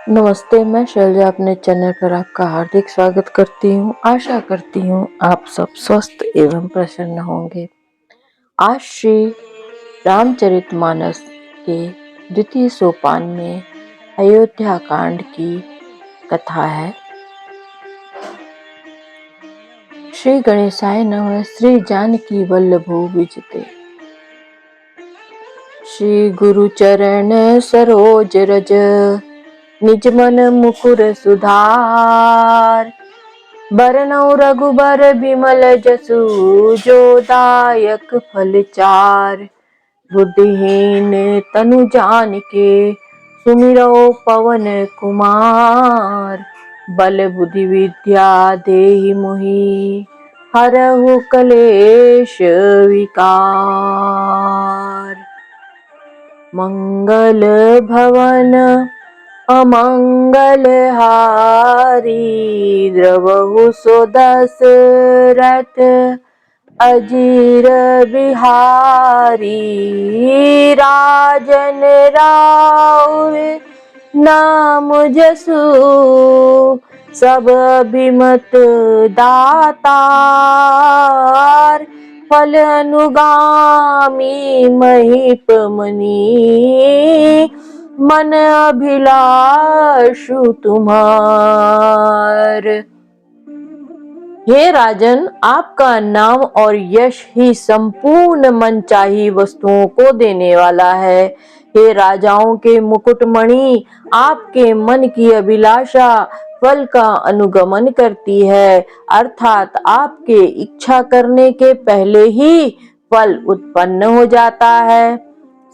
नमस्ते, मैं शैलजा अपने चैनल पर आपका हार्दिक स्वागत करती हूँ। आशा करती हूँ आप सब स्वस्थ एवं प्रसन्न होंगे। आज श्री रामचरितमानस के द्वितीय सोपान में अयोध्या कांड की कथा है। श्री गणेशाय नमः। श्री जानकी वल्लभो विजते। श्री गुरु चरण सरोज रज, निज मन मुकुर सुधार। बरनउँ रघुबर बिमल जसु, जो दायक फल चार। बुद्धिहीन तनु जानिके, सुमिरौ पवन कुमार। बल बुद्धि विद्या देहि मोहि, हरहु कलेश विकार। मंगल भवन अमंगल हारी, द्रवहु सो दशरथ अजीर बिहारी। राजन राउर नाम जसु, सब अभिमत दातार। फल अनुगामी महीप मनी, मन अभिलाषु तुम्हार। हे राजन, आपका नाम और यश ही संपूर्ण मनचाही वस्तुओं को देने वाला है। हे राजाओं के मुकुटमणि, आपके मन की अभिलाषा फल का अनुगमन करती है, अर्थात आपके इच्छा करने के पहले ही फल उत्पन्न हो जाता है।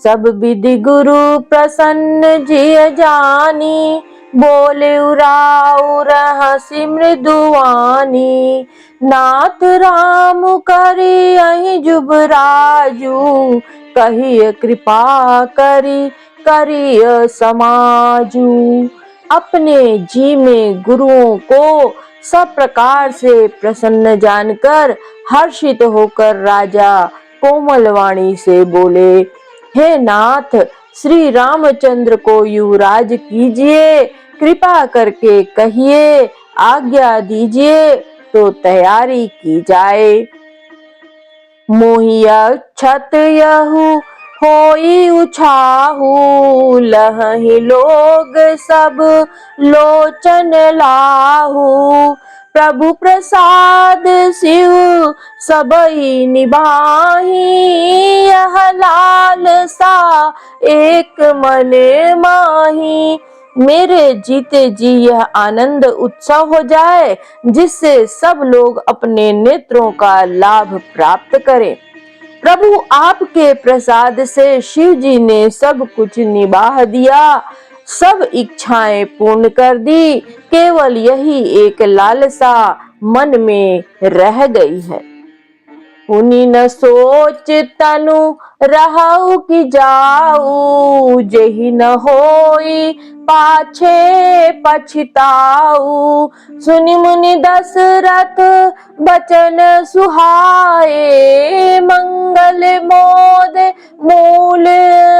सब विधि गुरु प्रसन्न जिय जानी, बोले उराऊ रहसि मृदुवानी। नाथ राम करी अहि जुबराजू, कहिय कृपा करी करिय समाजू। अपने जी में गुरुओं को सब प्रकार से प्रसन्न जानकर हर्षित होकर राजा कोमल वाणी से बोले, हे नाथ, श्री रामचंद्र को युवराज कीजिए, कृपा करके कहिए, आज्ञा दीजिए तो तैयारी की जाए। मोहिया छत यहु होई उछाहू, लहहि लोग सब लोचन लाहू। प्रभु प्रसाद शिव सबई निभाही, यह लालसा एक मन माही। मेरे जीते जी यह आनंद उत्सव हो जाए, जिससे सब लोग अपने नेत्रों का लाभ प्राप्त करें। प्रभु आपके प्रसाद से शिव जी ने सब कुछ निबाह दिया, सब इच्छाएं पूर्ण कर दी। केवल यही एक लालसा मन में रह गई है। पुनि न सोच तनु रहु कि जाऊ, जेहि न होई पाछे पछताऊ। सुनि मुनि दशरथ बचन सुहाए, मंगल मोद मूल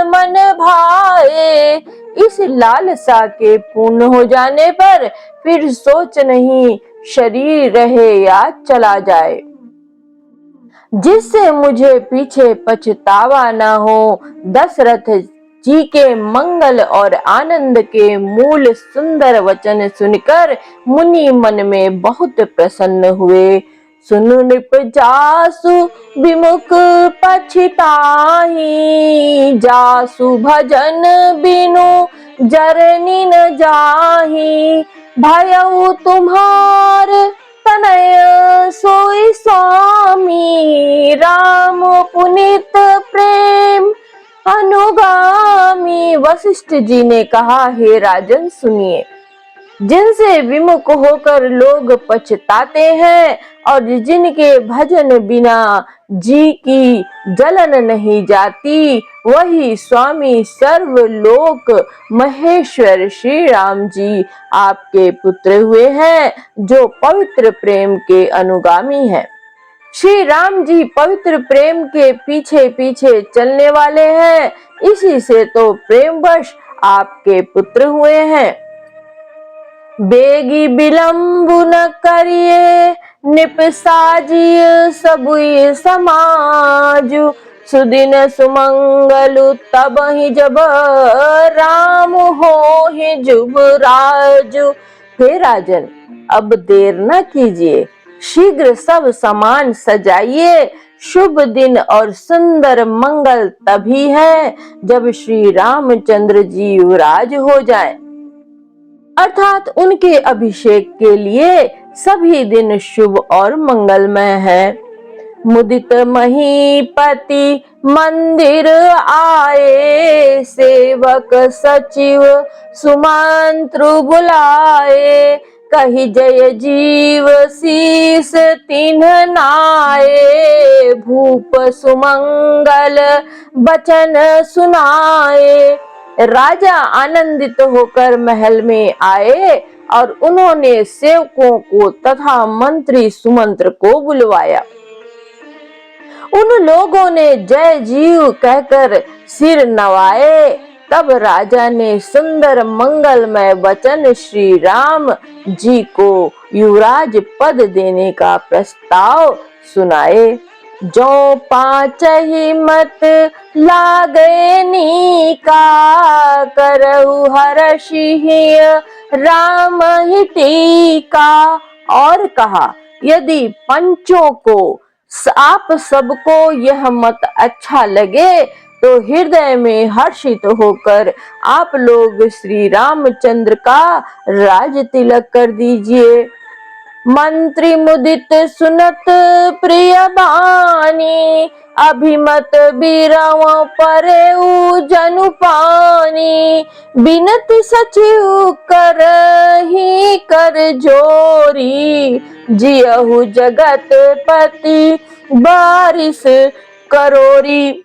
मन भाए। इस लालसा के पूर्ण हो जाने पर फिर सोच नहीं, शरीर रहे या चला जाए, जिससे मुझे पीछे पछतावा न हो। दशरथ जी के मंगल और आनंद के मूल सुंदर वचन सुनकर मुनि मन में बहुत प्रसन्न हुए। सुनु नृप जासु विमुख पछिताहि, जासु भजन बिनु जरनी न जाहि। भयउ तुम्हार तनय सोई स्वामी, राम पुनीत प्रेम अनुगामी। वशिष्ठ जी ने कहा, हे राजन सुनिए, जिनसे विमुख होकर लोग पछताते हैं और जिनके भजन बिना जी की जलन नहीं जाती, वही स्वामी सर्वलोक महेश्वर श्री राम जी आपके पुत्र हुए हैं, जो पवित्र प्रेम के अनुगामी हैं। श्री राम जी पवित्र प्रेम के पीछे पीछे चलने वाले हैं, इसी से तो प्रेमवश आपके पुत्र हुए हैं। बेगी विलंब न करिए, निपसाजिय सबुई समाज। सुदिन सुमंगलु तबहि जब, राम होहि जुबराजु। हे राजन, अब देर न कीजिए, शीघ्र सब सामान सजाइए। शुभ दिन और सुंदर मंगल तभी है जब श्री रामचंद्र जी युवराज हो जाएं। अर्थात उनके अभिषेक के लिए सभी दिन शुभ और मंगलमय है। मुदित महीपति मंदिर आए, सेवक सचिव सुमंत्रु बुलाए। कही जय जीव शीस तिन्ह नाए, भूप सुमंगल बचन सुनाए। राजा आनंदित होकर महल में आए और उन्होंने सेवकों को तथा मंत्री सुमंत्र को बुलवाया। उन लोगों ने जय जीव कहकर सिर नवाए। तब राजा ने सुंदर मंगलमय वचन श्री राम जी को युवराज पद देने का प्रस्ताव सुनाए। जो पांच ही मत लागे नीका, करहु हर्षि राम ही टीका। और कहा, यदि पंचों को आप सबको यह मत अच्छा लगे तो हृदय में हर्षित होकर आप लोग श्री रामचंद्र का राज तिलक कर दीजिए। मंत्री मुदित सुनत प्रिय बानी, अभिमत बीरव परेउ जनु पानी। बिनती सचिव करहि कर जोरी, जियहु जगत पति बारिश करोरी।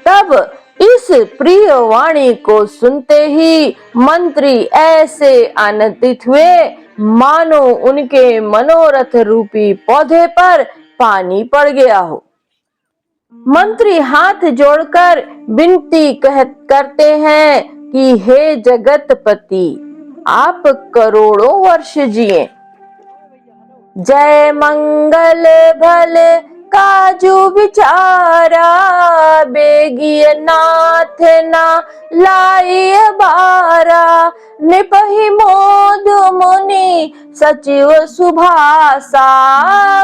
तब इस प्रिय वाणी को सुनते ही मंत्री ऐसे आनंदित हुए मानो उनके मनोरथ रूपी पौधे पर पानी पड़ गया हो। मंत्री हाथ जोड़कर विनती करते हैं कि हे जगतपति, आप करोड़ों वर्ष जिए। जय मंगल भल काजू विचारा, बेगिय नाथ ना लाइय बारा। निपहि मोद मुनि सचिव सुभासा,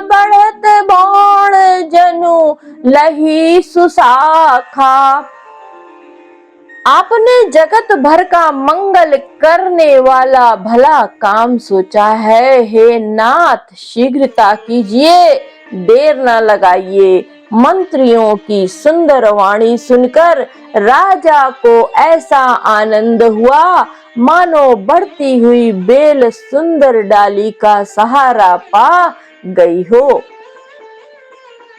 बढ़त बाण जनु लही सुशाखा। आपने जगत भर का मंगल करने वाला भला काम सोचा है। हे नाथ, शीघ्रता कीजिए, देर न लगाइए। मंत्रियों की सुंदर वाणी सुनकर राजा को ऐसा आनंद हुआ मानो बढ़ती हुई बेल सुंदर डाली का सहारा पा गई हो।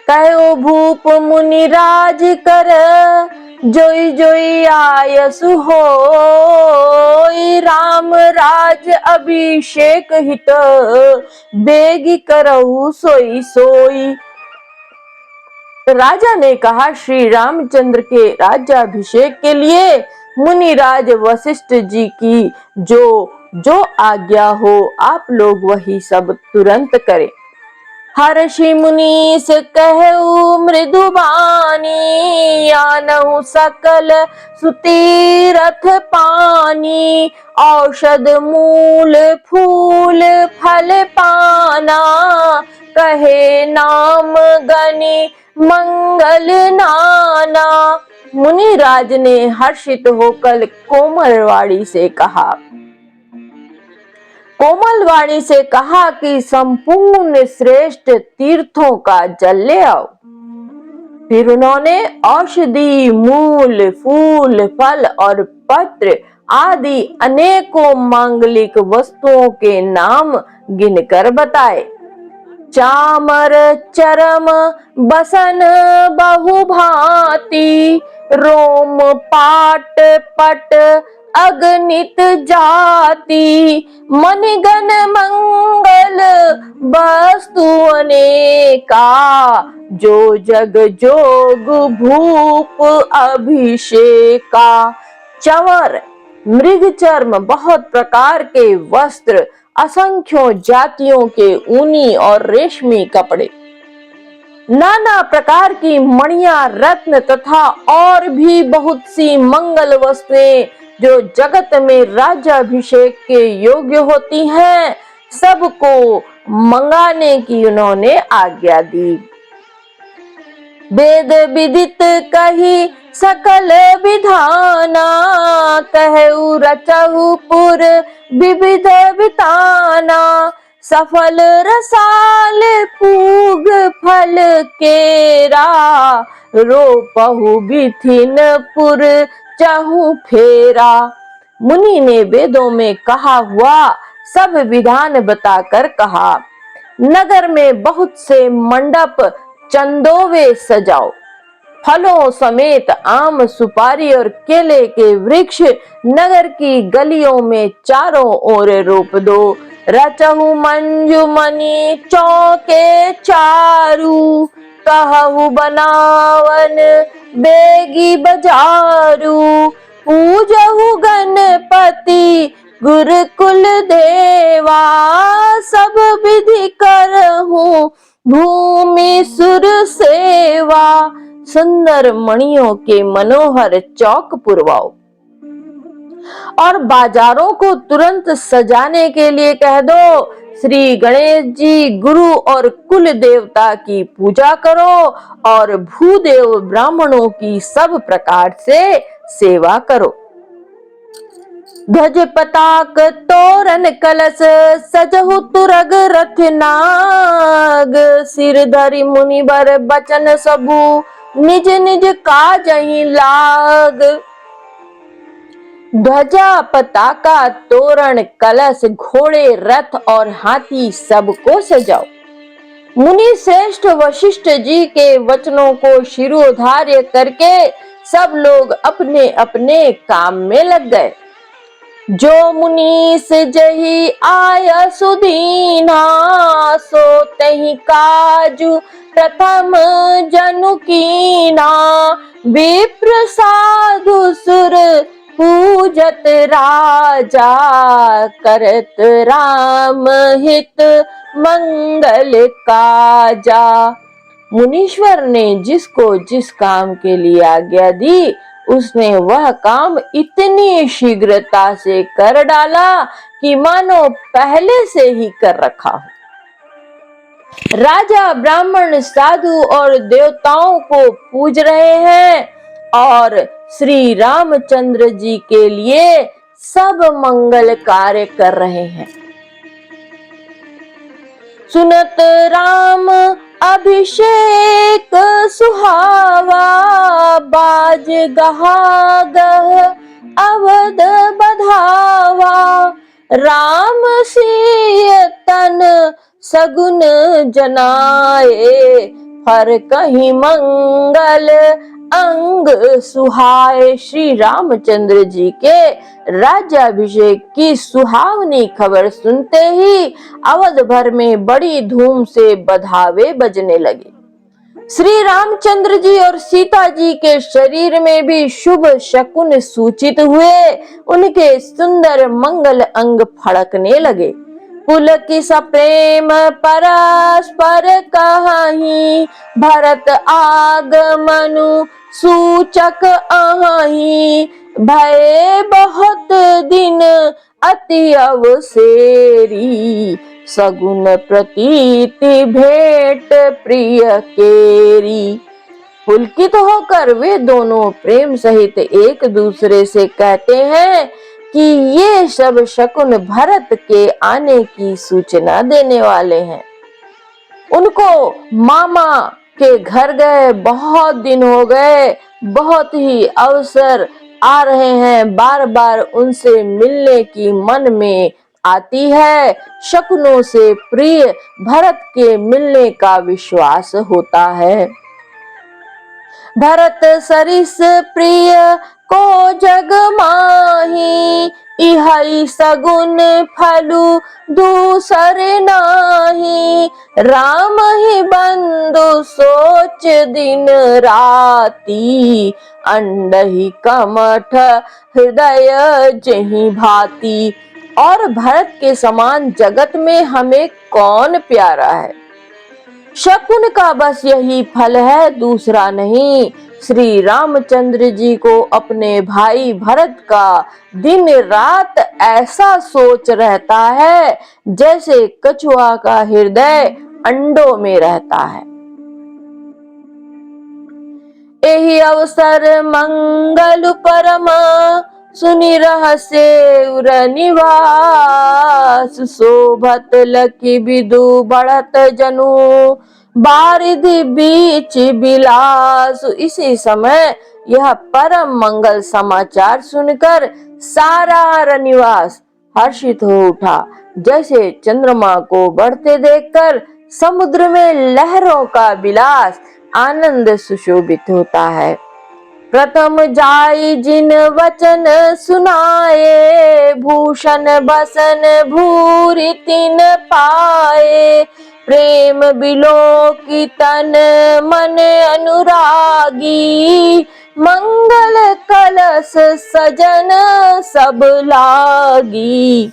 कहो भूप मुनि राज कर, जोई जोई आयसु होई। राम राज अभिषेक हित, बेगी करहु सोई सोई। राजा ने कहा, श्री रामचंद्र के राज्याभिषेक के लिए मुनिराज वशिष्ठ जी की जो आज्ञा हो आप लोग वही सब तुरंत करें। हर्षि मुनीस कहु मृदु बानी, आनहु सकल सुतीरथ पानी। औषध मूल फूल फल पाना, कहे नाम गनि मंगल नाना। मुनिराज ने हर्षित होकर कोमल वाणी से कहा कि संपूर्ण श्रेष्ठ तीर्थों का जल ले आओ। फिर उन्होंने औषधि मूल फूल फल और पत्र आदि अनेकों मांगलिक वस्तुओं के नाम गिनकर बताए। चामर चरम बसन बहुभांति, रोम पाट पट अगणित जाति। मणिगण मंगल वस्तु अनेका, जो जग जोग भूप अभिषेका। चंवर मृग चर्म, बहुत प्रकार के वस्त्र, असंख्यों जातियों के ऊनी और रेशमी कपड़े, नाना प्रकार की मणियां, रत्न तथा और भी बहुत सी मंगल वस्तुएं जो जगत में राज्याभिषेक के योग्य होती हैं, सबको मंगाने की उन्होंने आज्ञा दी। वेद विदित कही सकल विधाना, कहु रचहु पुर विविध विताना, सफल रसाल पूग फल केरा, रोपहु बिथिन पुर चहु फेरा। मुनि ने वेदों में कहा हुआ सब विधान बताकर कहा, नगर में बहुत से मंडप चंदोवे सजाओ, फलों समेत आम, सुपारी और केले के वृक्ष नगर की गलियों में चारों ओर रोप दो। रचहु मंजुमणि चौके चारू, कहु बनावन बेगी बजारू, पूजहु गणपति गुरुकुल देवा, सब विधि करहु भूमि सुर सेवा। सुंदर मणियों के मनोहर चौक पुरवाओ और बाजारों को तुरंत सजाने के लिए कह दो। श्री गणेश जी गुरु और कुल देवता की पूजा करो और भूदेव ब्राह्मणों की सब प्रकार से सेवा करो। ध्वज पताक तोरण कलश, सजहु तुरग रथ नाग, सिर धरि मुनिवर बचन सबु, निज निज काजहि लाग। ध्वजा, पताका, तोरण, कलश, घोड़े, रथ और हाथी सबको सजाओ। मुनि श्रेष्ठ वशिष्ठ जी के वचनों को शिरोधार्य करके सब लोग अपने अपने काम में लग गए। जो मुनीस जही आय सुदीना, सो तहि काजु प्रथम जनु कीना, विप्र साधु सुर पूजत राजा, करत राम हित मंगल काजा। मुनीश्वर ने जिसको जिस काम के लिए आज्ञा दी, उसने वह काम इतनी शीघ्रता से कर डाला कि मानो पहले से ही कर रखा हो। राजा, ब्राह्मण, साधु और देवताओं को पूज रहे हैं और श्री रामचंद्र जी के लिए सब मंगल कार्य कर रहे हैं। सुनत राम अभिषेक सुहावा, बाज गहा गह अवध बधावा, राम सिय तन सगुन जनाए, फर कहीं मंगल अंग सुहाए। श्री रामचंद्र जी के राज्याभिषेक की सुहावनी खबर सुनते ही अवध भर में बड़ी धूम से बधावे बजने लगे। श्री रामचंद्र जी और सीता जी के शरीर में भी शुभ शकुन सूचित हुए। उनके सुंदर मंगल अंग फड़कने लगे। पुलकित प्रेम परस्पर कहाहि, भरत आगमनु सूचक अहाहि, भय बहुत दिन अति अवसेरी, सगुन प्रतीति भेंट प्रिय केरी। पुलकित होकर वे दोनों प्रेम सहित एक दूसरे से कहते हैं कि ये सब शकुन भरत के आने की सूचना देने वाले हैं। उनको मामा के घर गए बहुत दिन हो गए, बहुत ही अवसर आ रहे हैं, बार बार उनसे मिलने की मन में आती है। शकुनों से प्रिय भरत के मिलने का विश्वास होता है। भरत सरिस प्रिय को जग माही, इहई सगुन फलु दूसर नाही, राम ही बंधु सोच दिन राती, अंडहि कमठ हृदय जहि भाती। और भरत के समान जगत में हमें कौन प्यारा है। शकुन का बस यही फल है, दूसरा नहीं। श्री रामचंद्र जी को अपने भाई भरत का दिन रात ऐसा सोच रहता है जैसे कछुआ का हृदय अंडों में रहता है। एहि अवसर मंगल परम सुनि रहस्य उर निवास, शोभत लखी बिदु बढ़त जनु बारिधि बीच बिलास। इसी समय यह परम मंगल समाचार सुनकर सारा रनिवास हर्षित हो उठा, जैसे चंद्रमा को बढ़ते देखकर समुद्र में लहरों का विलास आनंद सुशोभित होता है। प्रथम जाई जिन वचन सुनाए, भूषण बसन भूरि तिन पाए, प्रेम बिलोकी तन मन अनुरागी, मंगल कलश सजन सब लागी।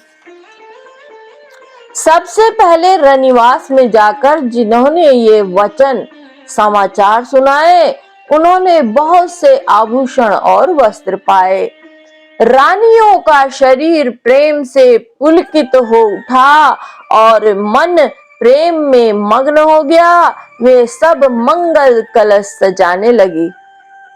सबसे पहले रनिवास में जाकर जिन्होंने ये वचन समाचार सुनाए, उन्होंने बहुत से आभूषण और वस्त्र पाए। रानियों का शरीर प्रेम से पुलकित हो उठा और मन प्रेम में मग्न हो गया। वे सब मंगल कलश सजाने लगी।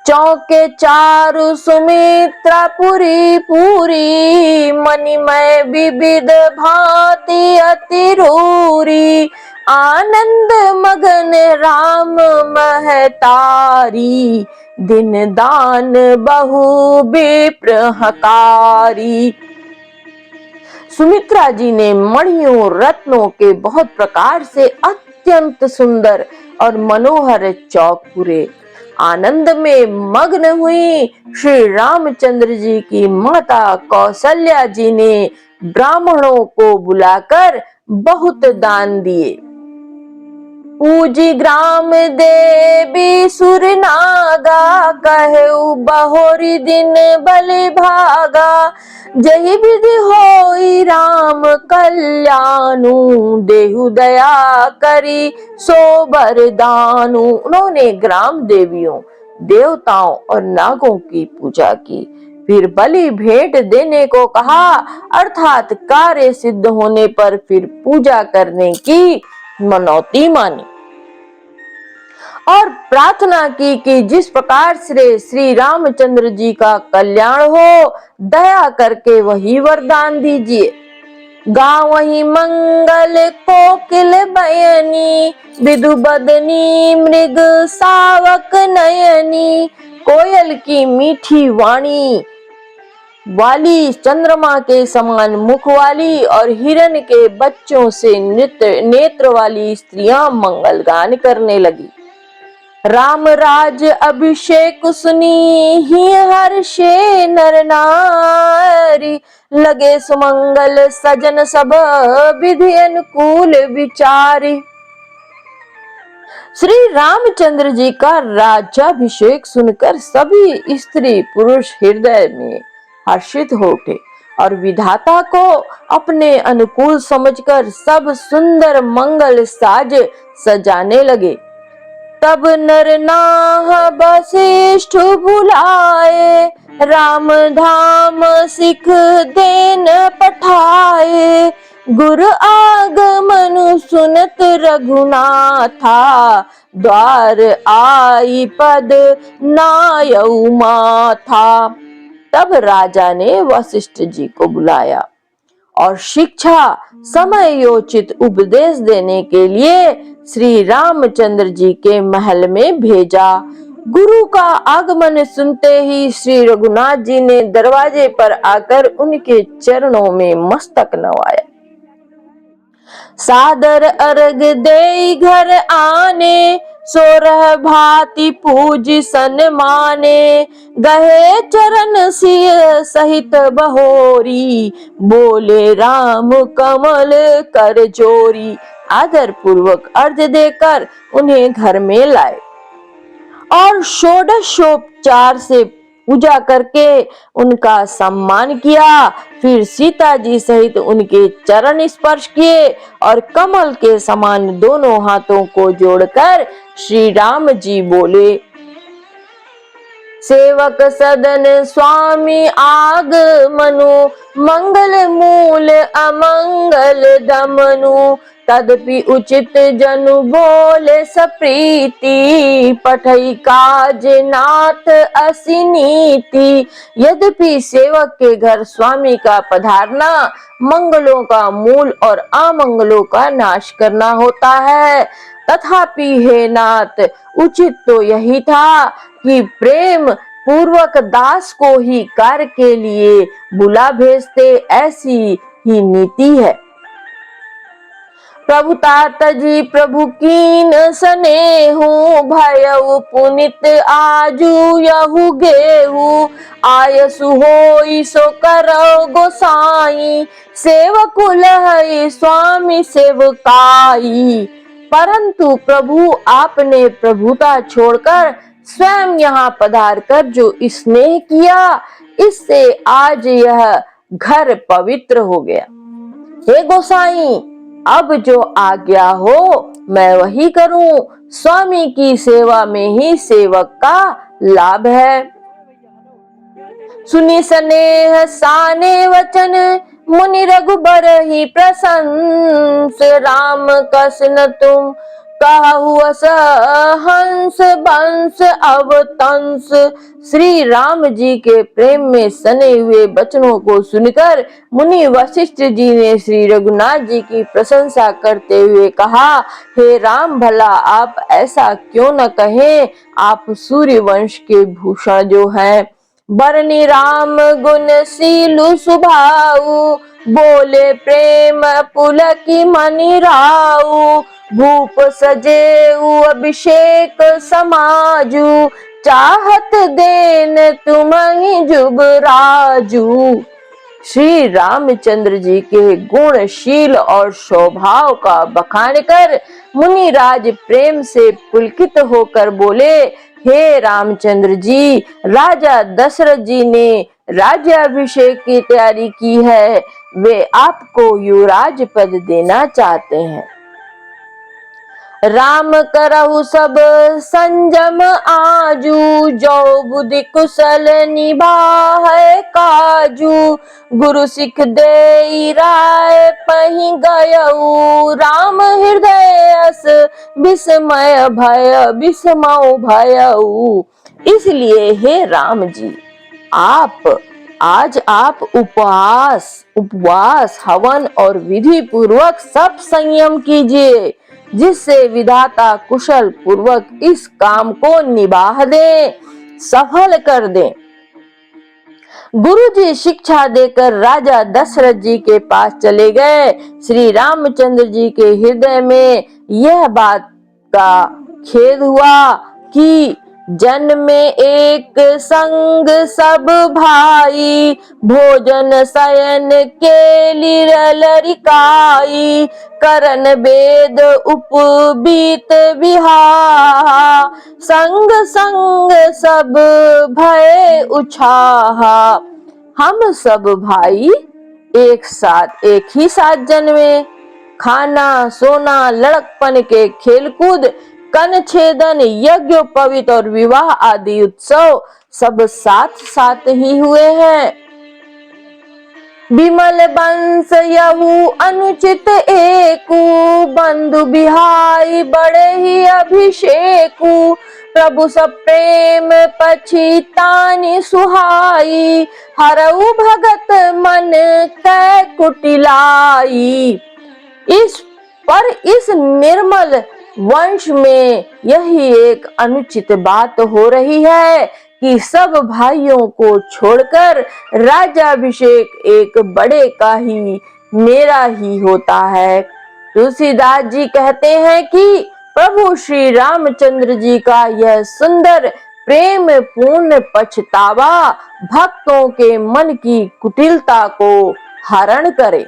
चौके चारु सुमित्रा पुरी पूरी, मणिमय विविध भांति अति रूरी, आनंद मगन राम महतारी, दिन दान बहु विप्र हकारी। सुमित्रा जी ने मणियों रत्नों के बहुत प्रकार से अत्यंत सुंदर और मनोहर चौक पूरे। आनंद में मग्न हुई श्री रामचंद्र जी की माता कौशल्या जी ने ब्राह्मणों को बुलाकर बहुत दान दिए। पूजी ग्राम देवी सुर नागा, कहु बहोरी दिन बलि भागा, जही विधि होई राम कल्याणु, देहु दया करी सो वरदानु। उन्होंने ग्राम देवियों, देवताओं और नागों की पूजा की, फिर बलि भेंट देने को कहा, अर्थात कार्य सिद्ध होने पर फिर पूजा करने की मनौती मानी और प्रार्थना की कि जिस प्रकार से श्री रामचंद्र जी का कल्याण हो, दया करके वही वरदान दीजिए। गावहि मंगल कोकिल बयनी, विदु बदनी मृग सावक नयनी, कोयल की मीठी वाणी वाली, चंद्रमा के समान मुख वाली और हिरण के बच्चों से नेत्र वाली स्त्रियां मंगल गान करने लगी। राम राज अभिषेक सुनी ही हर्षे नर नारी, लगे सुमंगल सजन सब विधि अनुकूल विचारी। श्री रामचंद्र जी का राज्याभिषेक सुनकर सभी स्त्री पुरुष हृदय में हर्षित हो उठे और विधाता को अपने अनुकूल समझकर सब सुंदर मंगल साज सजाने लगे। तब नर नाह वशिष्ठ बुलाए, राम धाम सिख देन पठाए, गुर आगमन सुनत रघुनाथा, द्वार आई पद नायऊ माथा। तब राजा ने वशिष्ठ जी को बुलाया और शिक्षा समय योचित उपदेश देने के लिए श्री रामचंद्र जी के महल में भेजा। गुरु का आगमन सुनते ही श्री रघुनाथ जी ने दरवाजे पर आकर उनके चरणों में मस्तक नवाया। सादर अर्घ दे घर आने, सोरह भांति पूज सन्माने, गहे चरण सिय सहित बहोरी, बोले राम कमल कर जोरी। आदर पूर्वक अर्घ्य देकर उन्हें घर में लाए और षोडशोपचार से पूजा करके उनका सम्मान किया। फिर सीता जी सहित उनके चरण स्पर्श किए और कमल के समान दोनों हाथों को जोड़कर श्री राम जी बोले, सेवक सदन स्वामी आगमनु, मंगल मूल अमंगल दमनु, तदपि उचित जनु बोले सप्रीति, पठई काज नाथ असी नीति। यद्यपि सेवक के घर स्वामी का पधारना मंगलों का मूल और अमंगलों का नाश करना होता है, तथापि हे नाथ, उचित तो यही था कि प्रेम पूर्वक दास को ही कार्य के लिए बुला भेजते, ऐसी ही नीति है। प्रभु तात जी प्रभु कीन सनेहु, भयउ पुनित आजू यहु गेहु, आयसु होई सो करो गोसाई, सेवकु लहई स्वामी सेवकाई। परंतु प्रभु आपने प्रभुता छोड़कर स्वयं यहाँ पधार कर जो स्नेह किया, इससे आज यह घर पवित्र हो गया। हे गोसाई, अब जो आज्ञा हो मैं वही करूं। स्वामी की सेवा में ही सेवक का लाभ है। सुनी स्नेह साने वचन, मुनि रघुबर ही प्रशंस, राम कस न तुम कहु अस हंस बंस अवतंस। श्री राम जी के प्रेम में सने हुए वचनों को सुनकर मुनि वशिष्ठ जी ने श्री रघुनाथ जी की प्रशंसा करते हुए कहा, हे राम, भला आप ऐसा क्यों न कहें, आप सूर्य वंश के भूषण जो हैं। बरनी राम गुण सीलु सुभाऊ, बोले प्रेम पुलकी मनि राऊ, भूप सजेऊ अभिषेक समाजू, चाहत देन तुम्हि जुबराजू। श्री रामचंद्र जी के गुणशील और स्वभाव का बखान कर मुनिराज प्रेम से पुलकित होकर बोले, हे रामचंद्र जी, राजा दशरथ जी ने राज्याभिषेक की तैयारी की है, वे आपको युवराज पद देना चाहते हैं। राम करहु सब संजम आजू, जो बुद्धि कुशल निभाए काजू, गुरु सिख देई राय पहि गयऊ, राम हृदय अस विस्मय भय विस्मौ भयऊ। इसलिए हे राम जी, आज आप उपवास हवन और विधि पूर्वक सब संयम कीजिए, जिससे विधाता कुशल पूर्वक इस काम को निभा दे, सफल कर दे। गुरु जी शिक्षा देकर राजा दशरथ जी के पास चले गए। श्री रामचंद्र जी के हृदय में यह बात का खेद हुआ कि जन्म में एक संग सब भाई, भोजन शयन के लरिकाई, करन वेद उपबीत विहाहा, संग संग सब भय उछाहा। हम सब भाई एक ही साथ जन्मे, खाना सोना लड़कपन के खेलकूद, कन छेदन यज्ञोपवीत और विवाह आदि उत्सव सब साथ साथ ही हुए हैं। विमल वंश यहु अनुचित एकु, बंधु बिहाई बड़े ही अभिषेकु, प्रभु सब प्रेम पछितानि सुहाई, हरऊ भगत मन कै कुटिलाई। इस निर्मल वंश में यही एक अनुचित बात हो रही है कि सब भाइयों को छोड़कर राज्याभिषेक एक बड़े का ही मेरा ही होता है। तुलसीदास जी कहते हैं कि प्रभु श्री रामचंद्र जी का यह सुंदर प्रेम पूर्ण पछतावा भक्तों के मन की कुटिलता को हरण करे।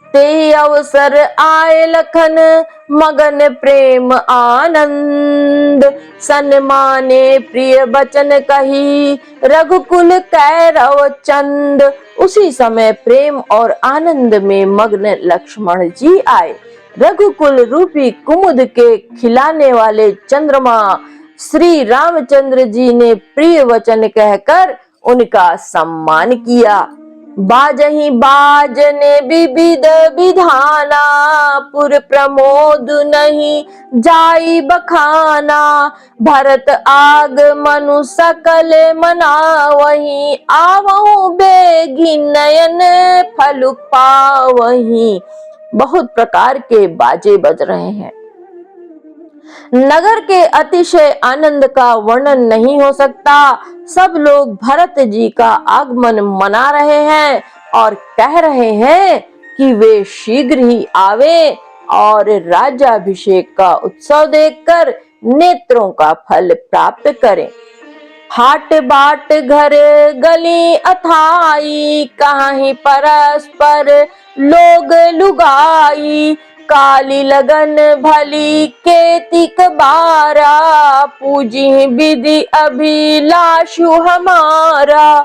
ते अवसर आए लखन मगन प्रेम आनंद, सन्माने प्रिय बचन कही रघुकुल कैरव चंद। उसी समय प्रेम और आनंद में मग्न लक्ष्मण जी आए। रघुकुल रूपी कुमुद के खिलाने वाले चंद्रमा श्री रामचंद्र जी ने प्रिय वचन कहकर उनका सम्मान किया। बाजही बाजने विविध विधाना, पुर प्रमोद नहीं जाई बखाना। भरत आगमनु सकल मनावही, आवहु बेगी नयन फलुक पावही। बहुत प्रकार के बाजे बज रहे हैं। नगर के अतिशय आनंद का वर्णन नहीं हो सकता। सब लोग भरत जी का आगमन मना रहे हैं और कह रहे हैं कि वे शीघ्र ही आवे और राज्याभिषेक का उत्सव देखकर नेत्रों का फल प्राप्त करें। हाट बाट घर गली अथाई, कहीं परस्पर लोग लुगाई। काली लगन भली केतिक बारा, पूजी विधि अभिलाषु हमारा।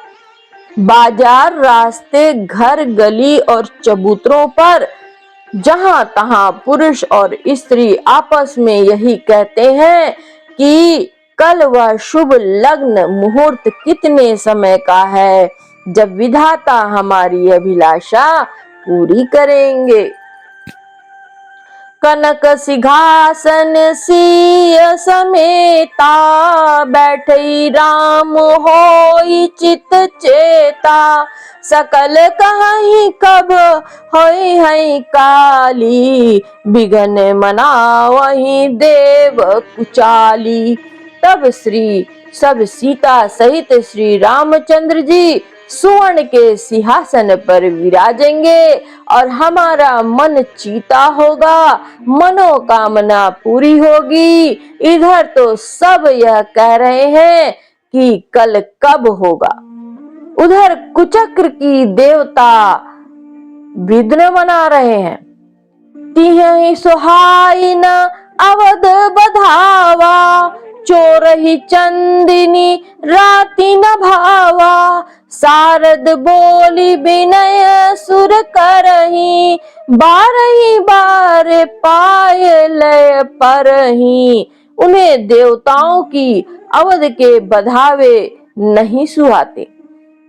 बाजार, रास्ते, घर, गली और चबूतरों पर जहां तहां पुरुष और स्त्री आपस में यही कहते हैं कि कल वह शुभ लग्न मुहूर्त कितने समय का है जब विधाता हमारी अभिलाषा पूरी करेंगे। कनक सिंहासन सिय समेता, बैठई राम होई चित चेता। सकल कहीं कब होई है काली, बिघन मनावही देव कुचाली। तब सब सीता सहित श्री रामचंद्र जी सुवर्ण के सिंहासन पर विराजेंगे और हमारा मन चीता होगा, मनोकामना पूरी होगी। इधर तो सब यह कह रहे हैं कि कल कब होगा। उधर कुचक्र की देवता विघ्न मना रहे हैं। तिहि सुहाई न अवध बधावा, चोर ही चंदिनी राति न भावा। सारद बोली विनय सुर करही, बारही बार पाए लय परही। उन्हें देवताओं की अवध के बधावे नहीं सुहाते।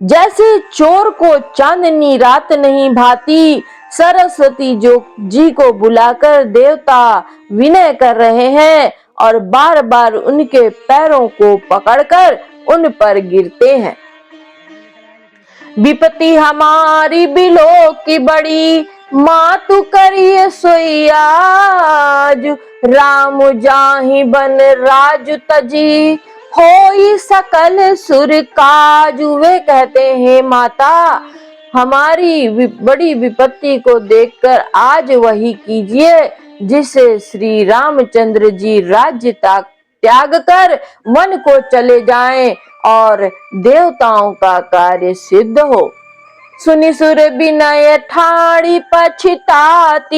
जैसे चोर को चांदनी रात नहीं भाती, सरस्वती जी को बुलाकर देवता विनय कर रहे हैं और बार बार उनके पैरों को पकड़कर उन पर गिरते हैं। विपत्ति हमारी बिलो की बड़ी, मातु करिए सोयाज। राम जाहि बन राजु तजी, होई सकल सुर काज। वे कहते हैं माता, हमारी बड़ी विपत्ति को देखकर आज वही कीजिए जिससे श्री रामचंद्र जी राज्य त्याग कर वन को चले जाएं और देवताओं का कार्य सिद्ध हो। सुनि सुर विनय ठाड़ी पछताती,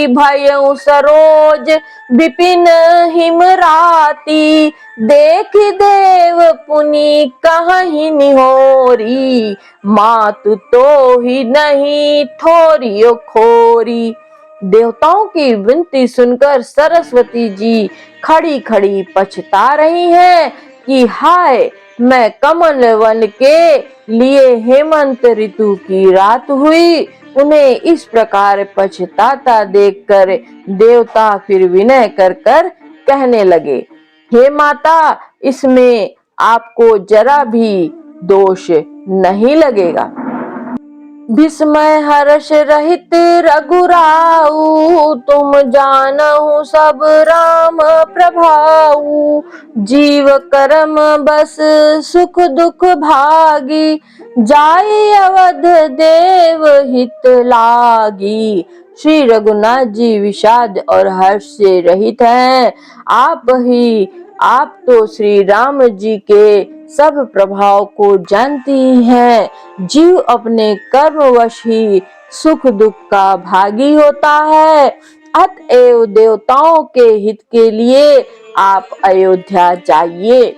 भयउ सरोज विपिन हिमराती। देख देव पुनि कहीं निहोरी, मातु तो ही नहीं थोरियो खोरी। देवताओं की विनती सुनकर सरस्वती जी खड़ी खड़ी पछता रही हैं कि हाय, मैं कमल वन के लिए हेमंत ऋतु की रात हुई। उन्हें इस प्रकार पछताता देखकर देवता फिर विनय कर कहने लगे, हे माता, इसमें आपको जरा भी दोष नहीं लगेगा। विस्मय हर्ष रहित रघुराऊ, तुम जानहु सब राम प्रभाऊ। जीव कर्म बस सुख दुख भागी, जाय अवध देव हित लागी। श्री रघुनाथ जी विषाद और हर्ष से रहित हैं। आप तो श्री राम जी के सब प्रभाव को जानती हैं। जीव अपने कर्मवश ही सुख दुख का भागी होता है। अतएव देवताओं के हित के लिए आप अयोध्या जाइए।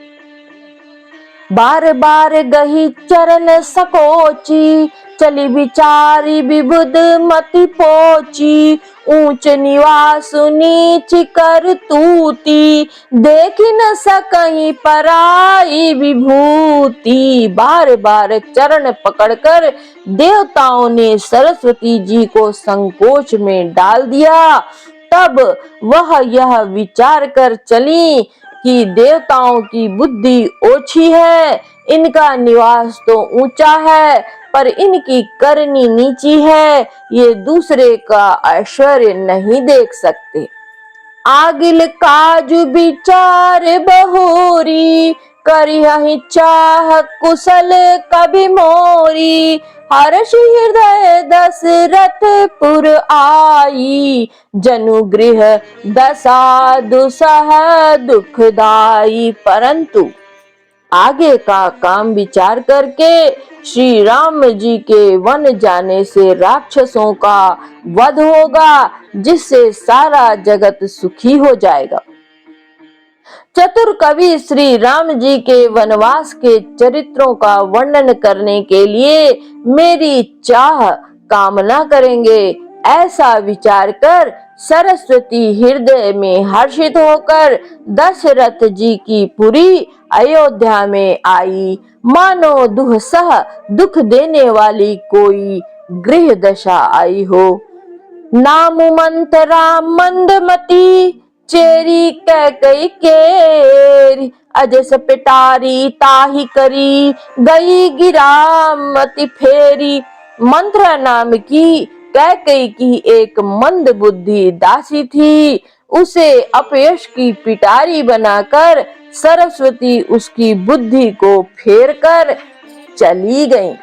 बार बार गही चरण सकोची, चली विचारी विबुध मति पोची। ऊंच निवास नीच कर तूती, देख न सकहीं पराई विभूति। बार बार चरण पकड़कर देवताओं ने सरस्वती जी को संकोच में डाल दिया। तब वह यह विचार कर चली कि देवताओं की बुद्धि ओछी है, इनका निवास तो ऊंचा है पर इनकी करनी नीची है, ये दूसरे का ऐश्वर्य नहीं देख सकते। आगिल काजु विचार बहुरी, करिहि चाह कुशल कभी मोरी। हर्ष हृदय दशरथ पुर आई, जनु गृह दशा दुसह दुखदाई। परंतु आगे का काम विचार करके श्री राम जी के वन जाने से राक्षसों का वध होगा, जिससे सारा जगत सुखी हो जाएगा। चतुर कवि श्री राम जी के वनवास के चरित्रों का वर्णन करने के लिए मेरी चाह कामना करेंगे। ऐसा विचार कर सरस्वती हृदय में हर्षित होकर दशरथ जी की पुरी अयोध्या में आई, मानो दुःसह दुख देने वाली कोई गृह दशा आई हो। नाम मंतरा मंदमती, चेरी कैकई केरी। अजस पिटारी ताही करी, गई गिरा मति फेरी। मंत्रा नाम की कैकई की एक मंद बुद्धि दासी थी, उसे अपयश की पिटारी बनाकर सरस्वती उसकी बुद्धि को फेर कर चली गईं।